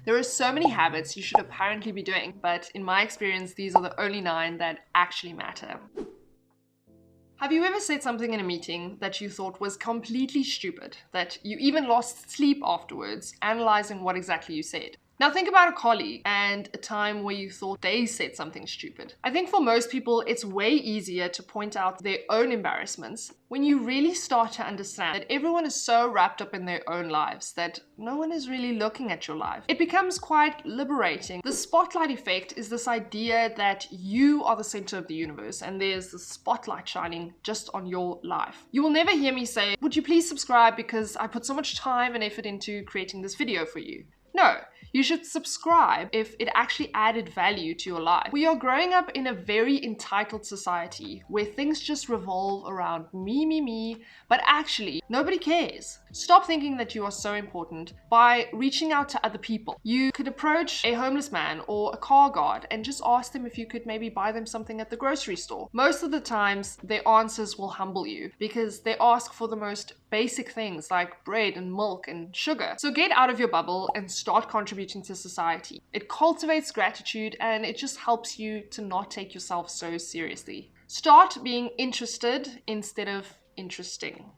There are so many habits you should apparently be doing, but in my experience, these are the only 9 that actually matter. Have you ever said something in a meeting that you thought was completely stupid, that you even lost sleep afterwards, analyzing what exactly you said? Now think about a colleague and a time where you thought they said something stupid. I think for most people, it's way easier to point out their own embarrassments when you really start to understand that everyone is so wrapped up in their own lives that no one is really looking at your life. It becomes quite liberating. The spotlight effect is this idea that you are the center of the universe and there's the spotlight shining just on your life. You will never hear me say, "Would you please subscribe because I put so much time and effort into creating this video for you." No, you should subscribe if it actually added value to your life. We are growing up in a very entitled society where things just revolve around me, but actually nobody cares. Stop thinking that you are so important by reaching out to other people. You could approach a homeless man or a car guard and just ask them if you could maybe buy them something at the grocery store. Most of the times, their answers will humble you because they ask for the most basic things like bread and milk and sugar. So get out of your bubble and start contributing to society. It cultivates gratitude and it just helps you to not take yourself so seriously. Start being interested instead of interesting.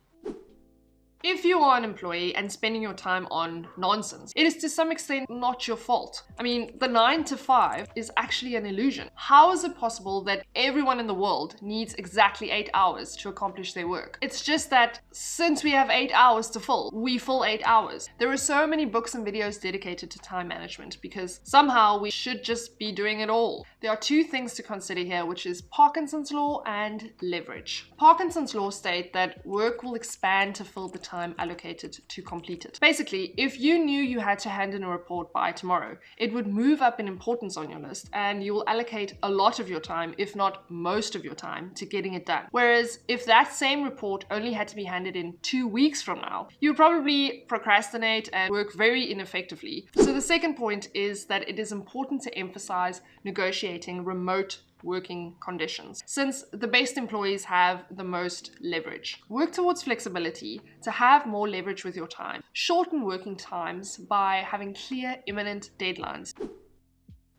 If you are an employee and spending your time on nonsense, it is to some extent not your fault. I mean, the 9 to 5 is actually an illusion. How is it possible that everyone in the world needs exactly 8 hours to accomplish their work? It's just that since we have 8 hours to fill, we fill 8 hours. There are so many books and videos dedicated to time management because somehow we should just be doing it all. There are 2 things to consider here, which is Parkinson's law and leverage. Parkinson's law states that work will expand to fill the time allocated to complete it. Basically, if you knew you had to hand in a report by tomorrow, it would move up in importance on your list and you will allocate a lot of your time, if not most of your time, to getting it done. Whereas if that same report only had to be handed in 2 weeks from now, you would probably procrastinate and work very ineffectively. So the second point is that it is important to emphasize negotiating remote working conditions, since the best employees have the most leverage. Work towards flexibility to have more leverage with your time. Shorten working times by having clear, imminent deadlines.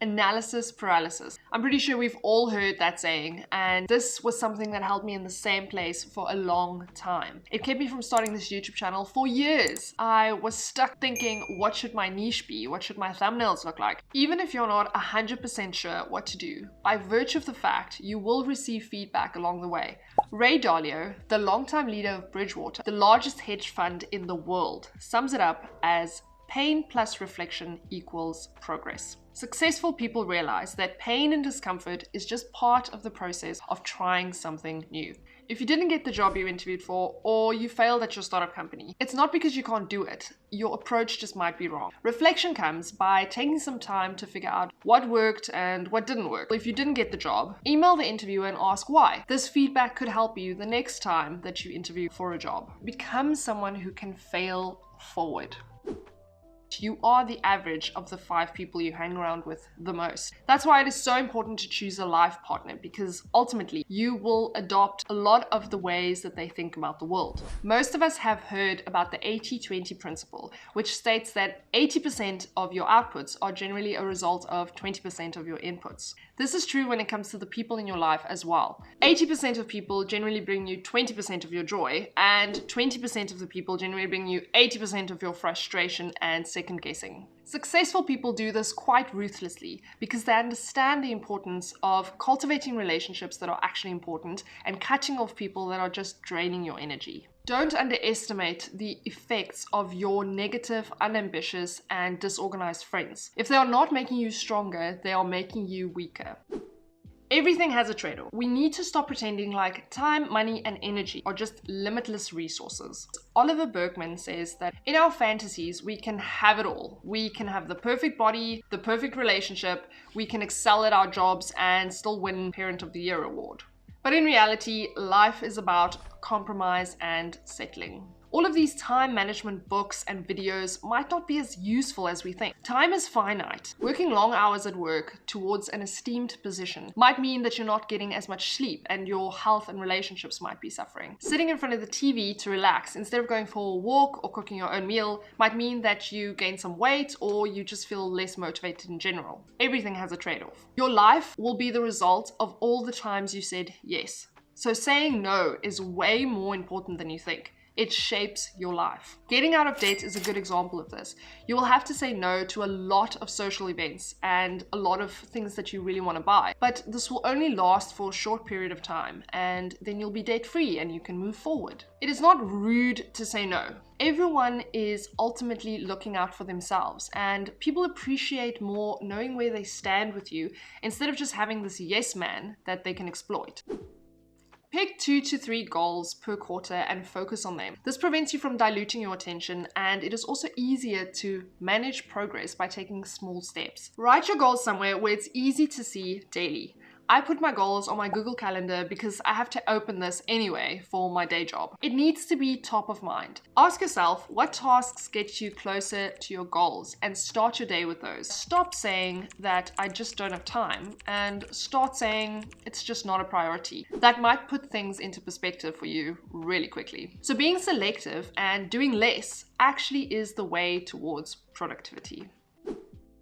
Analysis paralysis. I'm pretty sure we've all heard that saying, and this was something that held me in the same place for a long time. It kept me from starting this YouTube channel for years. I was stuck thinking, what should my niche be? What should my thumbnails look like? Even if you're not 100% sure what to do, by virtue of the fact you will receive feedback along the way. Ray Dalio, the longtime leader of Bridgewater, the largest hedge fund in the world, sums it up as pain plus reflection equals progress. Successful people realize that pain and discomfort is just part of the process of trying something new. If you didn't get the job you interviewed for, or you failed at your startup company, it's not because you can't do it. Your approach just might be wrong. Reflection comes by taking some time to figure out what worked and what didn't work. If you didn't get the job, email the interviewer and ask why. This feedback could help you the next time that you interview for a job. Become someone who can fail forward. You are the average of the 5 people you hang around with the most. That's why it is so important to choose a life partner, because ultimately you will adopt a lot of the ways that they think about the world. Most of us have heard about the 80-20 principle, which states that 80% of your outputs are generally a result of 20% of your inputs. This is true when it comes to the people in your life as well. 80% of people generally bring you 20% of your joy, and 20% of the people generally bring you 80% of your frustration and second guessing. Successful people do this quite ruthlessly because they understand the importance of cultivating relationships that are actually important and cutting off people that are just draining your energy. Don't underestimate the effects of your negative, unambitious, and disorganized friends. If they are not making you stronger, they are making you weaker. Everything has a trade-off. We need to stop pretending like time, money, and energy are just limitless resources. Oliver Berkman says that in our fantasies, we can have it all. We can have the perfect body, the perfect relationship, we can excel at our jobs, and still win Parent of the Year award. But in reality, life is about compromise and settling. All of these time management books and videos might not be as useful as we think. Time is finite. Working long hours at work towards an esteemed position might mean that you're not getting as much sleep and your health and relationships might be suffering. Sitting in front of the TV to relax instead of going for a walk or cooking your own meal might mean that you gain some weight or you just feel less motivated in general. Everything has a trade-off. Your life will be the result of all the times you said yes. So saying no is way more important than you think. It shapes your life. Getting out of debt is a good example of this. You will have to say no to a lot of social events and a lot of things that you really want to buy. But this will only last for a short period of time, and then you'll be debt-free and you can move forward. It is not rude to say no. Everyone is ultimately looking out for themselves, and people appreciate more knowing where they stand with you instead of just having this yes man that they can exploit. Pick 2 to 3 goals per quarter and focus on them. This prevents you from diluting your attention, and it is also easier to manage progress by taking small steps. Write your goals somewhere where it's easy to see daily. I put my goals on my Google Calendar because I have to open this anyway for my day job. It needs to be top of mind. Ask yourself what tasks get you closer to your goals and start your day with those. Stop saying that I just don't have time and start saying it's just not a priority. That might put things into perspective for you really quickly. So being selective and doing less actually is the way towards productivity.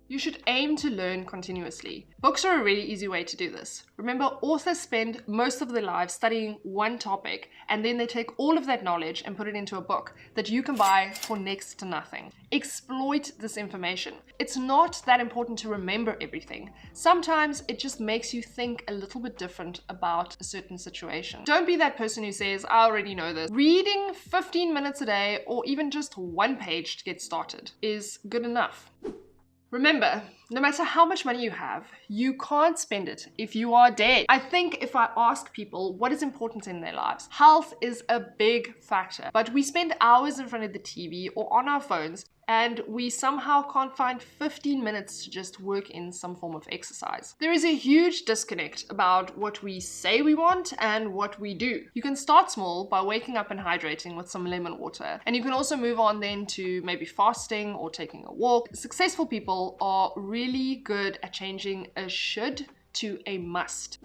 You should aim to learn continuously. Books are a really easy way to do this. Remember, authors spend most of their lives studying one topic, and then they take all of that knowledge and put it into a book that you can buy for next to nothing. Exploit this information. It's not that important to remember everything. Sometimes it just makes you think a little bit different about a certain situation. Don't be that person who says, I already know this. Reading 15 minutes a day or even just one page to get started is good enough. Remember, no matter how much money you have, you can't spend it if you are dead. I think if I ask people what is important in their lives, health is a big factor. But we spend hours in front of the TV or on our phones, and we somehow can't find 15 minutes to just work in some form of exercise. There is a huge disconnect about what we say we want and what we do. You can start small by waking up and hydrating with some lemon water, and you can also move on then to maybe fasting or taking a walk. Successful people are really good at changing a should to a must.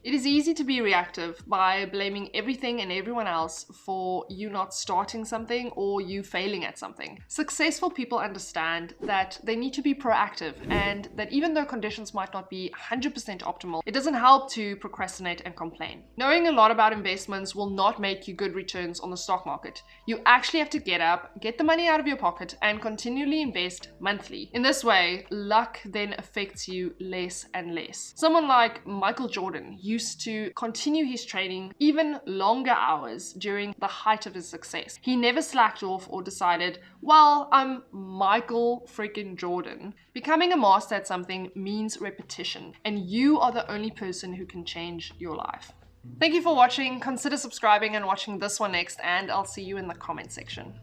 It is easy to be reactive by blaming everything and everyone else for you not starting something or you failing at something. Successful people understand that they need to be proactive, and that even though conditions might not be 100% optimal, it doesn't help to procrastinate and complain. Knowing a lot about investments will not make you good returns on the stock market. You actually have to get up, get the money out of your pocket, and continually invest monthly. In this way, luck then affects you less and less. Someone like Michael Jordan used to continue his training even longer hours during the height of his success. He never slacked off or decided, well, I'm Michael freaking Jordan. Becoming a master at something means repetition, and you are the only person who can change your life. Thank you for watching. Consider subscribing and watching this one next, and I'll see you in the comment section.